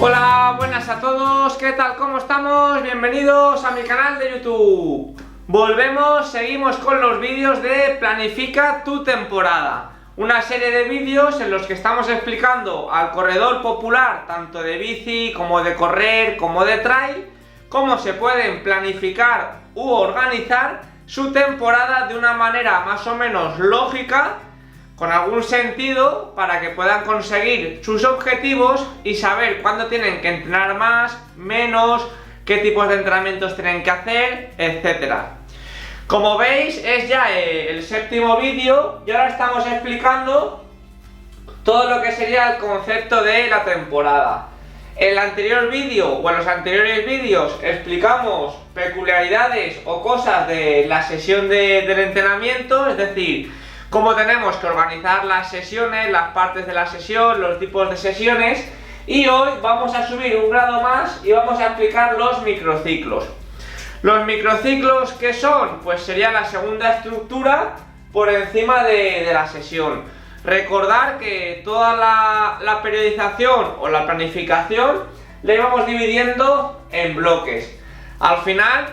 Hola, buenas a todos, ¿qué tal? ¿Cómo estamos? Bienvenidos a mi canal de YouTube. Seguimos con los vídeos de Planifica tu temporada. Una serie de vídeos en los que estamos explicando al corredor popular, tanto de bici como de correr, como de trail, cómo se pueden planificar u organizar su temporada de una manera más o menos lógica, con algún sentido, para que puedan conseguir sus objetivos y saber cuándo tienen que entrenar más, menos, qué tipos de entrenamientos tienen que hacer, etcétera. Como veis, es ya el séptimo vídeo y ahora estamos explicando todo lo que sería el concepto de la temporada. En el anterior vídeo o en los anteriores vídeos explicamos peculiaridades o cosas de la sesión del entrenamiento, es decir, cómo tenemos que organizar las sesiones, las partes de la sesión, los tipos de sesiones, y hoy vamos a subir un grado más y vamos a explicar los microciclos. Los microciclos, ¿qué son? Pues sería la segunda estructura por encima de la sesión. Recordar que toda la periodización o la planificación la íbamos dividiendo en bloques. Al final,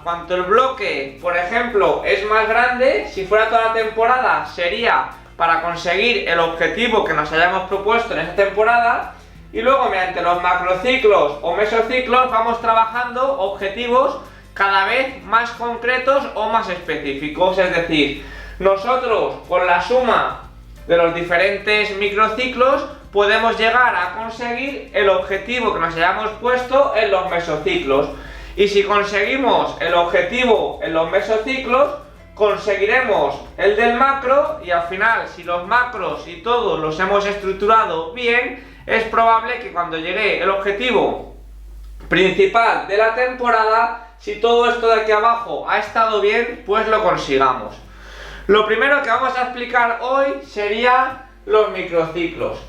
cuanto el bloque, por ejemplo, es más grande, si fuera toda la temporada, sería para conseguir el objetivo que nos hayamos propuesto en esa temporada, y luego mediante los macrociclos o mesociclos vamos trabajando objetivos cada vez más concretos o más específicos. Es decir, nosotros con la suma de los diferentes microciclos podemos llegar a conseguir el objetivo que nos hayamos puesto en los mesociclos. Y si conseguimos el objetivo en los mesociclos, conseguiremos el del macro, y al final, si los macros y todos los hemos estructurado bien, es probable que cuando llegue el objetivo principal de la temporada, si todo esto de aquí abajo ha estado bien, pues lo consigamos. Lo primero que vamos a explicar hoy serían los microciclos.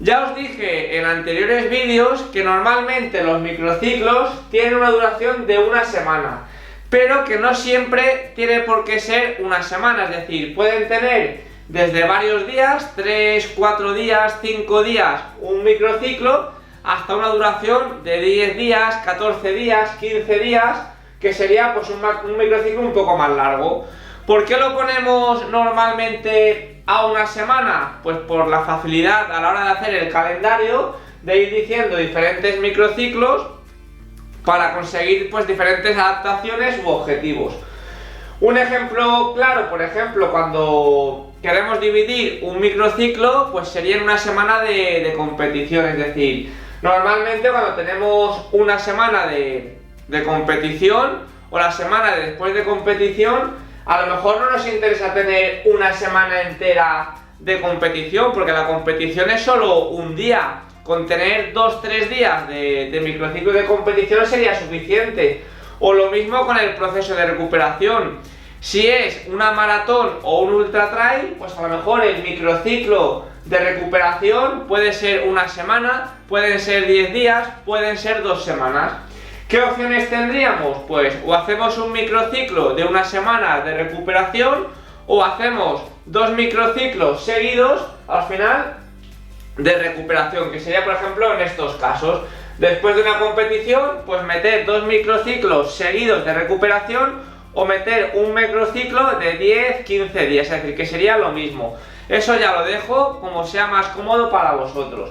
Ya os dije en anteriores vídeos que normalmente los microciclos tienen una duración de una semana, pero que no siempre tiene por qué ser una semana, es decir, pueden tener desde varios días, 3, 4 días, 5 días, un microciclo, hasta una duración de 10 días, 14 días, 15 días, que sería pues un microciclo un poco más largo. ¿Por qué lo ponemos normalmente a una semana? Pues por la facilidad a la hora de hacer el calendario, de ir diciendo diferentes microciclos para conseguir pues diferentes adaptaciones u objetivos. Un ejemplo claro, por ejemplo, cuando queremos dividir un microciclo, pues sería en una semana de competición. Es decir, normalmente cuando tenemos una semana de competición o la semana después de competición, a lo mejor no nos interesa tener una semana entera de competición, porque la competición es solo un día. Con tener 2-3 días de microciclo de competición sería suficiente. O lo mismo con el proceso de recuperación. Si es una maratón o un ultra trail, pues a lo mejor el microciclo de recuperación puede ser una semana, pueden ser 10 días, pueden ser 2 semanas. ¿Qué opciones tendríamos? Pues o hacemos un microciclo de una semana de recuperación, o hacemos 2 microciclos seguidos al final de recuperación, que sería por ejemplo en estos casos. Después de una competición, pues meter 2 microciclos seguidos de recuperación, o meter un microciclo de 10-15 días, es decir, que sería lo mismo. Eso ya lo dejo como sea más cómodo para vosotros.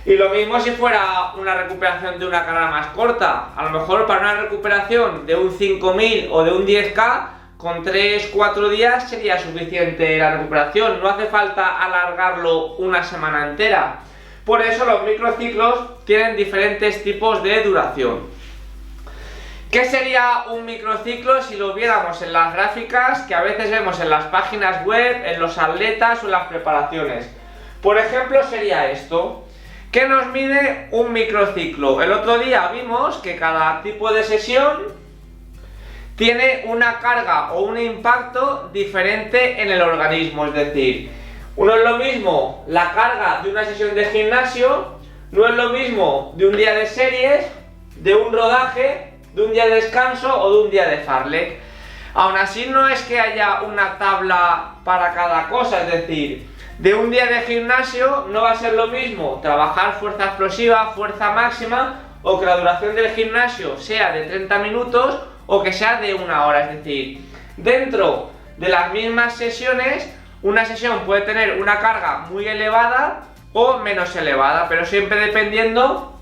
Y lo mismo si fuera una recuperación de una carrera más corta. A lo mejor para una recuperación de un 5000 o de un 10K, con 3-4 días sería suficiente la recuperación. No hace falta alargarlo una semana entera. Por eso los microciclos tienen diferentes tipos de duración. ¿Qué sería un microciclo si lo viéramos en las gráficas que a veces vemos en las páginas web, en los atletas o en las preparaciones? Por ejemplo, sería esto. ¿Qué nos mide un microciclo? El otro día vimos que cada tipo de sesión tiene una carga o un impacto diferente en el organismo. Es decir, no es lo mismo la carga de una sesión de gimnasio, no es lo mismo de un día de series, de un rodaje, de un día de descanso o de un día de fartlek. Aún así, no es que haya una tabla para cada cosa, es decir, De un día de gimnasio no va a ser lo mismo trabajar fuerza explosiva, fuerza máxima, o que la duración del gimnasio sea de 30 minutos o que sea de 1 hora. Es decir, dentro de las mismas sesiones, una sesión puede tener una carga muy elevada o menos elevada, pero siempre dependiendo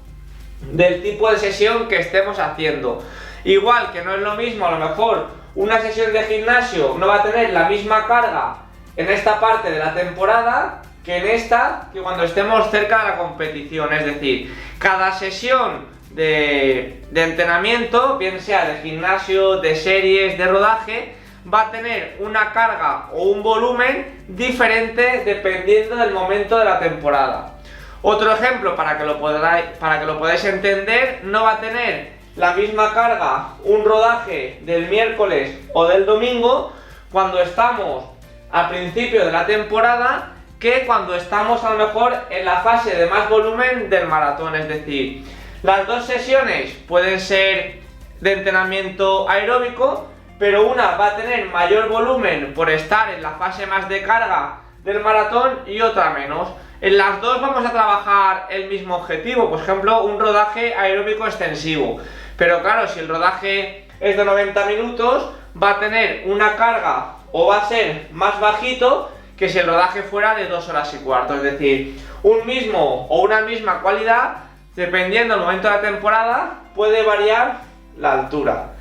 del tipo de sesión que estemos haciendo. Igual que no es lo mismo, a lo mejor una sesión de gimnasio no va a tener la misma carga en esta parte de la temporada que en esta, que cuando estemos cerca de la competición. Es decir, cada sesión de entrenamiento, bien sea de gimnasio, de series, de rodaje, va a tener una carga o un volumen diferente dependiendo del momento de la temporada. Otro ejemplo para que lo podáis entender: no va a tener la misma carga un rodaje del miércoles o del domingo cuando estamos al principio de la temporada que cuando estamos a lo mejor en la fase de más volumen del maratón. Es decir, las dos sesiones pueden ser de entrenamiento aeróbico, pero una va a tener mayor volumen por estar en la fase más de carga del maratón y otra menos. En las dos vamos a trabajar el mismo objetivo, por ejemplo, un rodaje aeróbico extensivo. Pero claro, si el rodaje es de 90 minutos, va a tener una carga o va a ser más bajito que si el rodaje fuera de 2 horas y cuarto. Es decir, un mismo o una misma cualidad, dependiendo del momento de la temporada, puede variar la altura.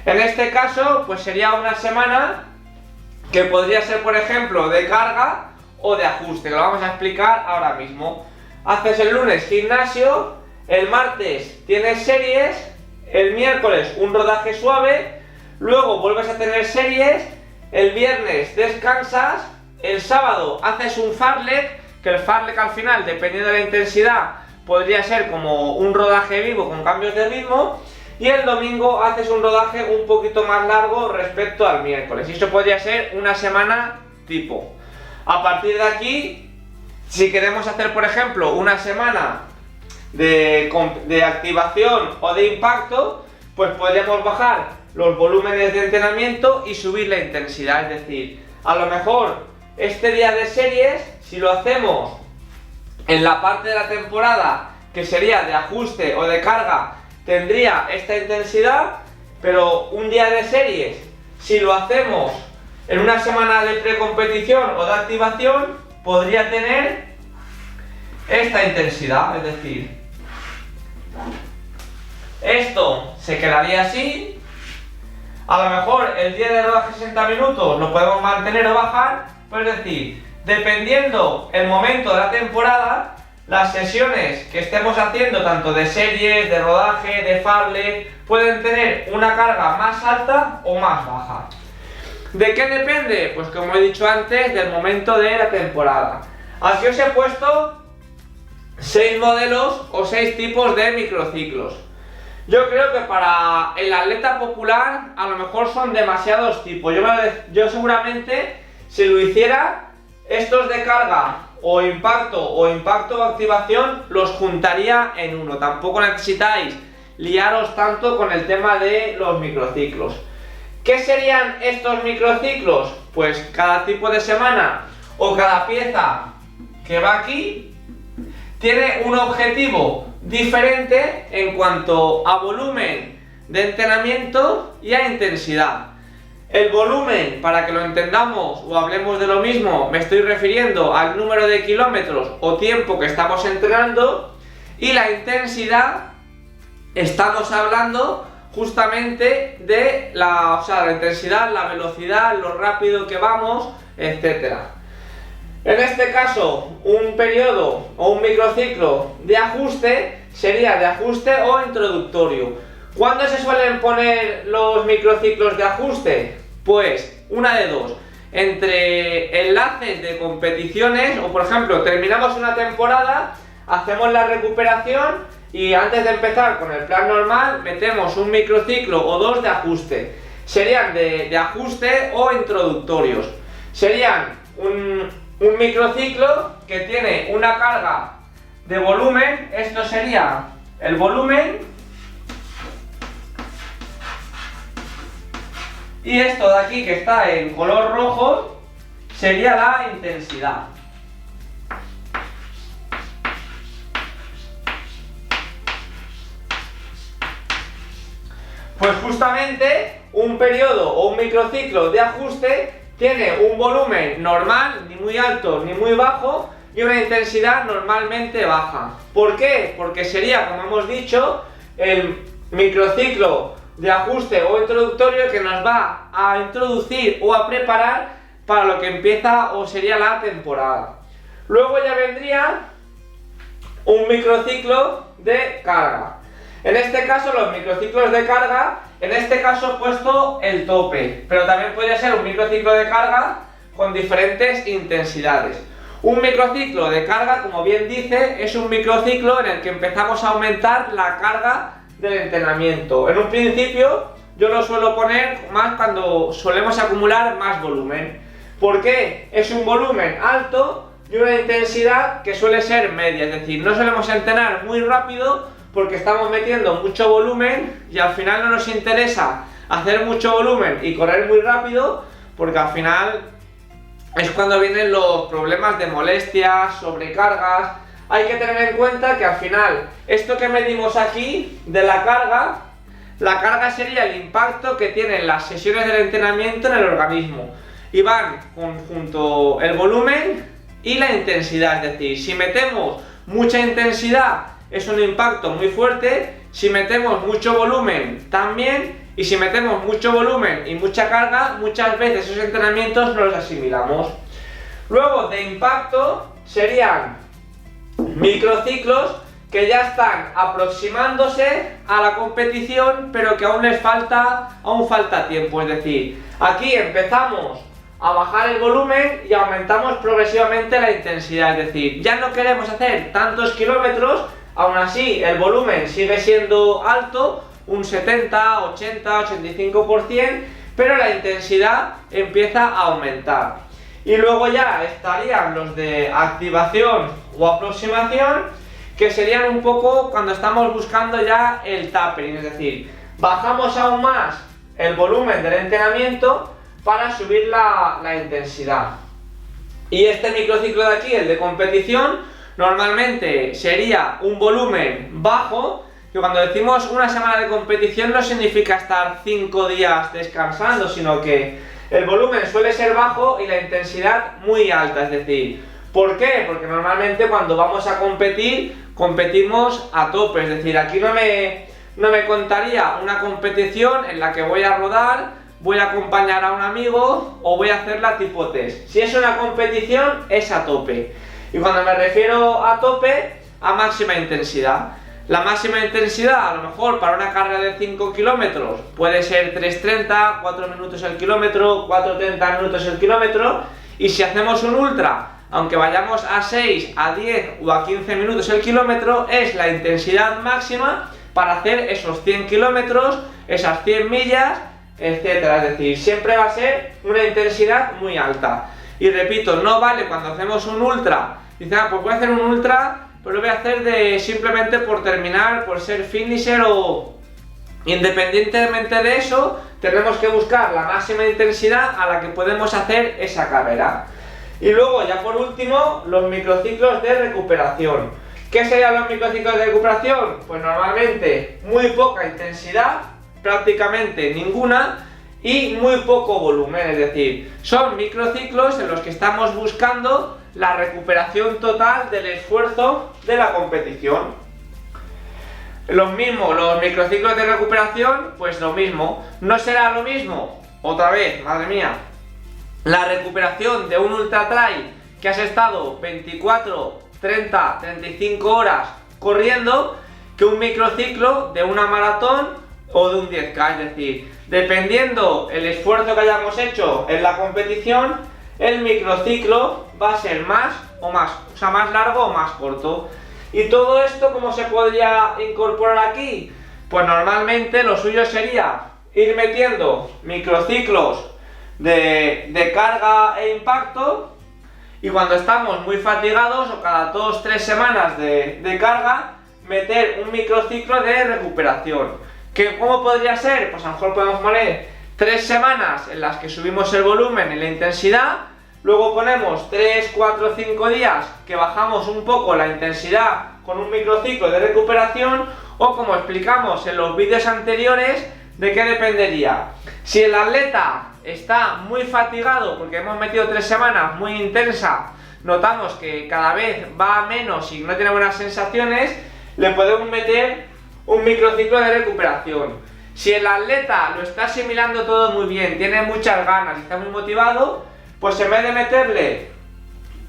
En este caso, pues sería una semana que podría ser, por ejemplo, de carga o de ajuste, que lo vamos a explicar ahora mismo. Haces el lunes gimnasio, el martes tienes series, el miércoles un rodaje suave, luego vuelves a tener series, el viernes descansas, el sábado haces un fartlek, que el fartlek al final, dependiendo de la intensidad, podría ser como un rodaje vivo con cambios de ritmo, y el domingo haces un rodaje un poquito más largo respecto al miércoles. Y eso podría ser una semana tipo. A partir de aquí, si queremos hacer, por ejemplo, una semana de activación o de impacto, pues podríamos bajar los volúmenes de entrenamiento y subir la intensidad. Es decir, a lo mejor este día de series, si lo hacemos en la parte de la temporada que sería de ajuste o de carga, tendría esta intensidad, pero un día de series, si lo hacemos en una semana de precompetición o de activación, podría tener esta intensidad. Es decir, esto se quedaría así. A lo mejor el día de rodaje 60 minutos lo podemos mantener o bajar, pues es decir, dependiendo el momento de la temporada, las sesiones que estemos haciendo, tanto de series, de rodaje, de fartlek, pueden tener una carga más alta o más baja. ¿De qué depende? Pues como he dicho antes, del momento de la temporada. Aquí os he puesto 6 modelos o 6 tipos de microciclos. Yo creo que para el atleta popular a lo mejor son demasiados tipos. Yo seguramente, si lo hiciera, estos de carga o impacto o activación los juntaría en uno. Tampoco necesitáis liaros tanto con el tema de los microciclos. ¿Qué serían estos microciclos? Pues cada tipo de semana o cada pieza que va aquí tiene un objetivo diferente en cuanto a volumen de entrenamiento y a intensidad. El volumen, para que lo entendamos o hablemos de lo mismo, me estoy refiriendo al número de kilómetros o tiempo que estamos entrenando, y la intensidad, estamos hablando justamente de la intensidad, la velocidad, lo rápido que vamos, etcétera. En este caso, un periodo o un microciclo de ajuste sería de ajuste o introductorio. ¿Cuándo se suelen poner los microciclos de ajuste? Pues una de dos: entre enlaces de competiciones, o por ejemplo, terminamos una temporada, hacemos la recuperación y antes de empezar con el plan normal metemos un microciclo o dos de ajuste. Serían de ajuste o introductorios. Serían un microciclo que tiene una carga de volumen. Esto sería el volumen, y esto de aquí que está en color rojo sería la intensidad. Pues justamente un periodo o un microciclo de ajuste tiene un volumen normal, ni muy alto ni muy bajo, y una intensidad normalmente baja. ¿Por qué? Porque sería, como hemos dicho, el microciclo de ajuste o introductorio que nos va a introducir o a preparar para lo que empieza o sería la temporada. Luego ya vendría un microciclo de carga. En este caso, los microciclos de carga, en este caso he puesto el tope, pero también podría ser un microciclo de carga con diferentes intensidades. Un microciclo de carga, como bien dice, es un microciclo en el que empezamos a aumentar la carga del entrenamiento. En un principio yo lo suelo poner más cuando solemos acumular más volumen. ¿Por qué? Es un volumen alto y una intensidad que suele ser media, es decir, no solemos entrenar muy rápido porque estamos metiendo mucho volumen y al final no nos interesa hacer mucho volumen y correr muy rápido, porque al final es cuando vienen los problemas de molestias, sobrecargas. Hay que tener en cuenta que al final esto que medimos aquí de la carga sería el impacto que tienen las sesiones del entrenamiento en el organismo, y van junto el volumen y la intensidad. Es decir, si metemos mucha intensidad es un impacto muy fuerte, si metemos mucho volumen también, y si metemos mucho volumen y mucha carga, muchas veces esos entrenamientos no los asimilamos. Luego de impacto serían microciclos que ya están aproximándose a la competición, pero que aún falta tiempo. Es decir, aquí empezamos a bajar el volumen y aumentamos progresivamente la intensidad. Es decir, ya no queremos hacer tantos kilómetros, aún así el volumen sigue siendo alto, un 70, 80, 85%, pero la intensidad empieza a aumentar. Y luego ya estarían los de activación o aproximación, que serían un poco cuando estamos buscando ya el tapering, es decir, bajamos aún más el volumen del entrenamiento para subir la intensidad. Y este microciclo de aquí, el de competición, normalmente sería un volumen bajo, que cuando decimos una semana de competición no significa estar 5 días descansando, sino que el volumen suele ser bajo y la intensidad muy alta. Es decir, ¿por qué? Porque normalmente cuando vamos a competir, competimos a tope. Es decir, aquí no me contaría una competición en la que voy a rodar, voy a acompañar a un amigo o voy a hacer la tipo test. Si es una competición, es a tope. Y cuando me refiero a tope, a máxima intensidad. La máxima intensidad, a lo mejor para una carrera de 5 kilómetros, puede ser 3:30, 4 minutos el kilómetro, 4:30 minutos el kilómetro. Y si hacemos un ultra, aunque vayamos a 6, a 10 o a 15 minutos el kilómetro, es la intensidad máxima para hacer esos 100 kilómetros, esas 100 millas, etcétera. Es decir, siempre va a ser una intensidad muy alta. Y repito, no vale cuando hacemos un ultra, dice, pues voy a hacer un ultra, pero lo voy a hacer simplemente por terminar, por ser finisher, o independientemente de eso, tenemos que buscar la máxima intensidad a la que podemos hacer esa carrera. Y luego, ya por último, los microciclos de recuperación. ¿Qué serían los microciclos de recuperación? Pues normalmente muy poca intensidad, prácticamente ninguna, y muy poco volumen. Es decir, son microciclos en los que estamos buscando la recuperación total del esfuerzo de la competición. Los microciclos de recuperación, pues lo mismo. No será lo mismo, otra vez, madre mía, la recuperación de un ultra trail que has estado 24, 30, 35 horas corriendo, que un microciclo de una maratón o de un 10K. Es decir, dependiendo el esfuerzo que hayamos hecho en la competición, el microciclo va a ser más largo o más corto. Y todo esto, ¿cómo se podría incorporar aquí? Pues normalmente lo suyo sería ir metiendo microciclos de carga e impacto, y cuando estamos muy fatigados o cada 2-3 semanas de carga, meter un microciclo de recuperación. ¿Cómo podría ser? Pues a lo mejor podemos poner 3 semanas en las que subimos el volumen y la intensidad, luego ponemos 3, 4, 5 días que bajamos un poco la intensidad con un microciclo de recuperación, o como explicamos en los vídeos anteriores, ¿de qué dependería? Si el atleta está muy fatigado porque hemos metido 3 semanas muy intensas, notamos que cada vez va a menos y no tiene buenas sensaciones, le podemos meter un microciclo de recuperación. Si el atleta lo está asimilando todo muy bien, tiene muchas ganas y está muy motivado, pues en vez de meterle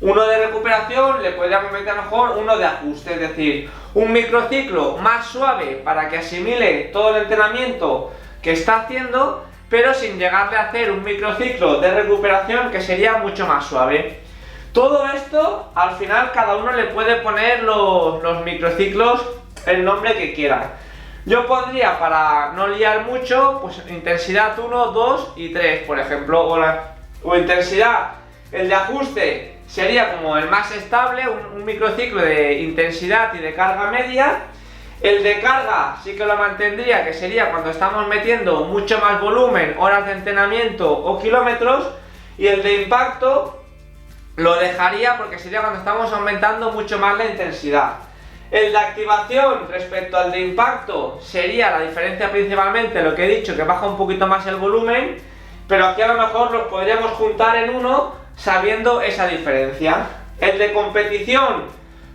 uno de recuperación, le podríamos meter mejor uno de ajuste, es decir, un microciclo más suave para que asimile todo el entrenamiento que está haciendo, pero sin llegarle a hacer un microciclo de recuperación que sería mucho más suave. Todo esto, al final, cada uno le puede poner los microciclos el nombre que quiera. Yo pondría, para no liar mucho, pues intensidad 1, 2 y 3, por ejemplo, o intensidad, el de ajuste sería como el más estable, un microciclo de intensidad y de carga media. El de carga sí que lo mantendría, que sería cuando estamos metiendo mucho más volumen, horas de entrenamiento o kilómetros. Y el de impacto lo dejaría porque sería cuando estamos aumentando mucho más la intensidad. El de activación respecto al de impacto sería la diferencia principalmente, lo que he dicho, que baja un poquito más el volumen, pero aquí a lo mejor los podríamos juntar en uno sabiendo esa diferencia. El de competición,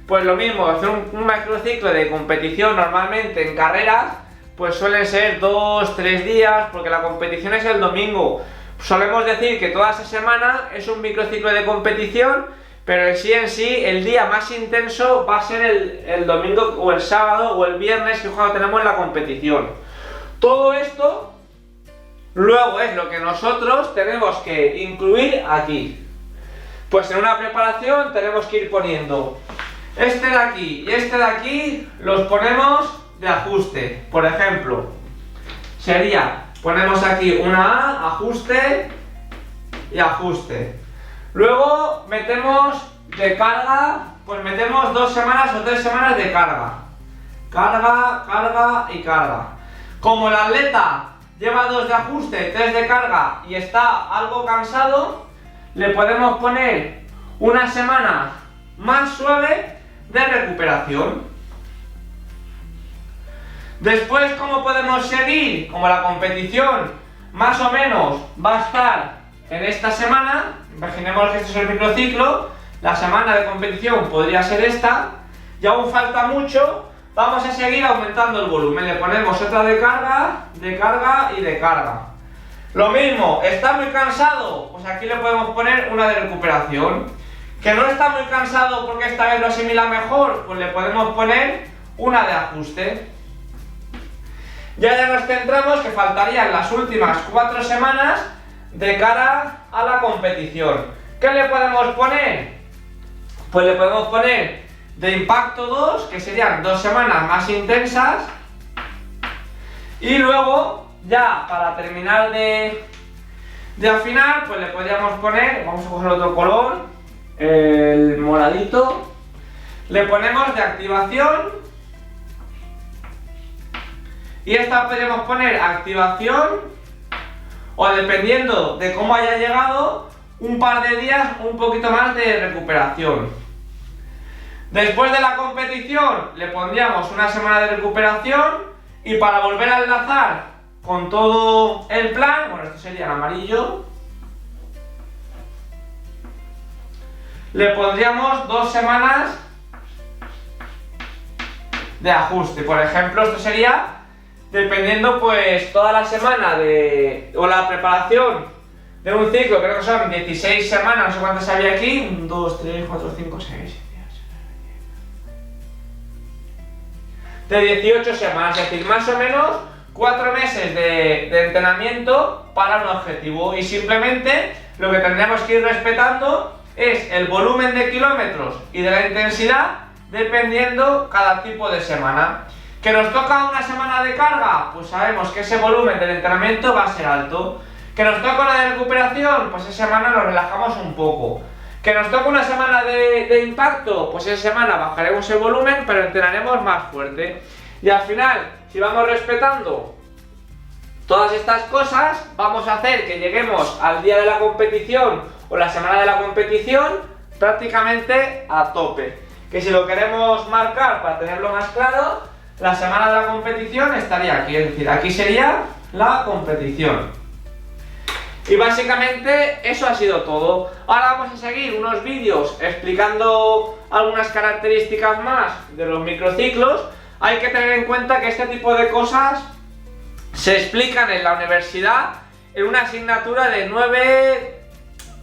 pues lo mismo, hacer un macrociclo de competición normalmente en carreras, pues suelen ser 2-3 días, porque la competición es el domingo. Solemos decir que toda esa semana es un microciclo de competición, pero en sí, el día más intenso va a ser el domingo o el sábado o el viernes, que es cuando tenemos la competición. Todo esto luego es lo que nosotros tenemos que incluir aquí. Pues en una preparación tenemos que ir poniendo este de aquí y este de aquí, los ponemos de ajuste. Por ejemplo, sería, ponemos aquí una A, ajuste y ajuste. Luego metemos de carga, pues metemos 2 semanas o 3 semanas de carga. Carga, carga y carga. Como el atleta lleva 2 de ajuste, 3 de carga y está algo cansado, le podemos poner una semana más suave de recuperación. Después, ¿cómo podemos seguir? Como la competición más o menos va a estar en esta semana, imaginemos que este es el microciclo, la semana de competición podría ser esta, y aún falta mucho, vamos a seguir aumentando el volumen, le ponemos otra de carga y de carga. Lo mismo, ¿está muy cansado? Pues aquí le podemos poner una de recuperación. ¿Que no está muy cansado porque esta vez lo asimila mejor? Pues le podemos poner una de ajuste. Ya nos centramos que faltarían las últimas 4 semanas de cara a la competición. ¿Qué le podemos poner? Pues le podemos poner de impacto 2, que serían 2 semanas más intensas. Y luego, ya para terminar de afinar, pues le podríamos poner, vamos a coger otro color, el moradito. Le ponemos de activación. Y esta podríamos poner activación, o dependiendo de cómo haya llegado, un par de días, un poquito más de recuperación. Después de la competición le pondríamos una semana de recuperación, y para volver a enlazar con todo el plan, bueno, esto sería en amarillo, le pondríamos 2 semanas de ajuste. Por ejemplo, esto sería dependiendo pues toda la semana o la preparación de un ciclo, creo que son 16 semanas, no sé cuántas había aquí, 1, 2, 3, 4, 5, 6, 7, 8, 9, 10. De 18 semanas, es decir, más o menos 4 meses de entrenamiento para un objetivo, y simplemente lo que tendríamos que ir respetando es el volumen de kilómetros y de la intensidad dependiendo cada tipo de semana. ¿Que nos toca una semana de carga? Pues sabemos que ese volumen del entrenamiento va a ser alto. ¿Que nos toca una de recuperación? Pues esa semana nos relajamos un poco. ¿Que nos toca una semana de impacto? Pues esa semana bajaremos el volumen, pero entrenaremos más fuerte. Y al final, si vamos respetando todas estas cosas, vamos a hacer que lleguemos al día de la competición o la semana de la competición prácticamente a tope. Que si lo queremos marcar para tenerlo más claro, la semana de la competición estaría aquí, es decir, aquí sería la competición. Y básicamente eso ha sido todo. Ahora vamos a seguir unos vídeos explicando algunas características más de los microciclos. Hay que tener en cuenta que este tipo de cosas se explican en la universidad en una asignatura de 9,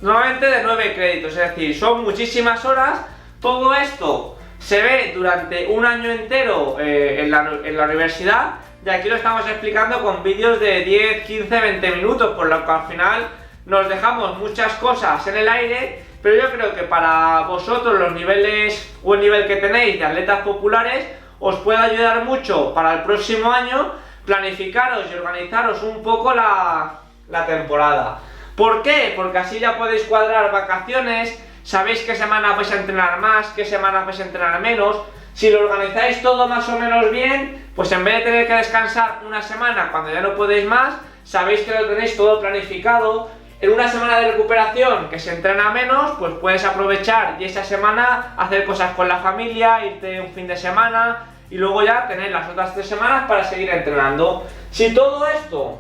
normalmente de 9 créditos, es decir, son muchísimas horas. Todo esto se ve durante un año entero en la universidad, y aquí lo estamos explicando con vídeos de 10, 15, 20 minutos, por lo que al final nos dejamos muchas cosas en el aire, pero yo creo que para vosotros los niveles o el nivel que tenéis de atletas populares os puede ayudar mucho para el próximo año planificaros y organizaros un poco la temporada. ¿Por qué? Porque así ya podéis cuadrar vacaciones, sabéis qué semana vais a entrenar más, qué semana vais a entrenar menos. Si lo organizáis todo más o menos bien, pues en vez de tener que descansar una semana cuando ya no podéis más, sabéis que lo tenéis todo planificado. En una semana de recuperación que se entrena menos, pues puedes aprovechar y esa semana hacer cosas con la familia, irte un fin de semana y luego ya tener las otras 3 semanas para seguir entrenando. Si todo esto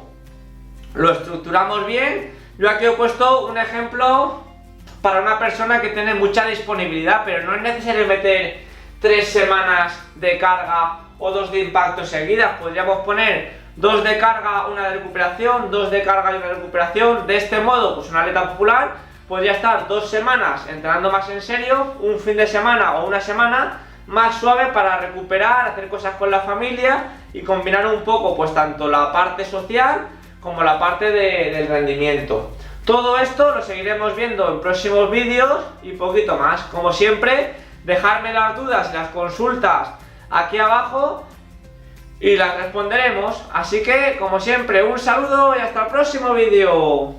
lo estructuramos bien, yo aquí he puesto un ejemplo para una persona que tiene mucha disponibilidad, pero no es necesario meter 3 semanas de carga o 2 de impacto seguidas. Podríamos poner 2 de carga, 1 de recuperación, 2 de carga y 1 de recuperación. De este modo, pues un atleta popular podría estar 2 semanas entrenando más en serio, un fin de semana o una semana más suave para recuperar, hacer cosas con la familia y combinar un poco pues tanto la parte social como la parte del rendimiento. Todo esto lo seguiremos viendo en próximos vídeos y poquito más. Como siempre, dejadme las dudas y las consultas aquí abajo y las responderemos. Así que, como siempre, un saludo y hasta el próximo vídeo.